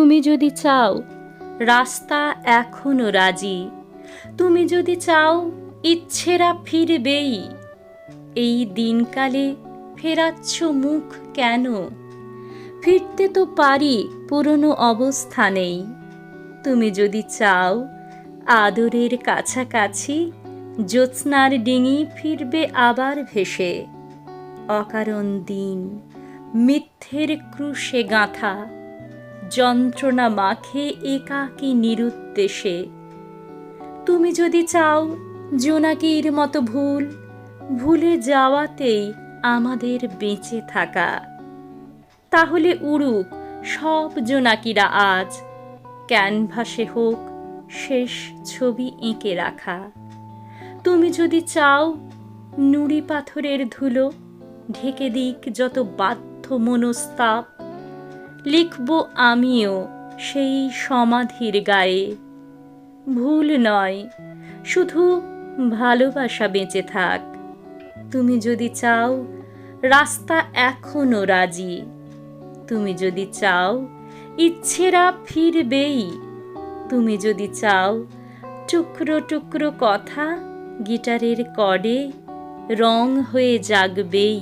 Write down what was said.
তুমি যদি চাও রাস্তা এখনো রাজি, তুমি যদি চাও ইচ্ছেরা ফিরবেই। এই দিনকালে ফেরাচ্ছ মুখ কেন? ফিরতে তো পারি পুরনো অবস্থানেই। তুমি যদি চাও আদরের কাছাকাছি, জ্যোৎস্নার ডিঙি ফিরবে আবার ভেসে। অকারণ দিন মিথ্যের ক্রুশে গাঁথা, যন্ত্রণা মাখে একাকী নিরুদ্দেশে। তুমি যদি চাও জোনাকির মতো ভুলে যাওয়াতেই আমাদের বেঁচে থাকা, তাহলে উড়ুক সব জোনাকিরা আজ, ক্যানভাসে হোক শেষ ছবি এঁকে রাখা। তুমি যদি চাও নুড়ি পাথরের ধুলো ঢেকে দিক যত বাধ্য মনস্তাপ, লিখব আমিও সেই সমাধির গায়ে। ভুল নয়, শুধু ভালোবাসা বেঁচে থাক। তুমি যদি চাও রাস্তা এখনো রাজি, তুমি যদি চাও ইচ্ছেরা ফিরবেই। তুমি যদি চাও টুকরো টুকরো কথা গিটারের কর্ডে রং হয়ে জাগবেই।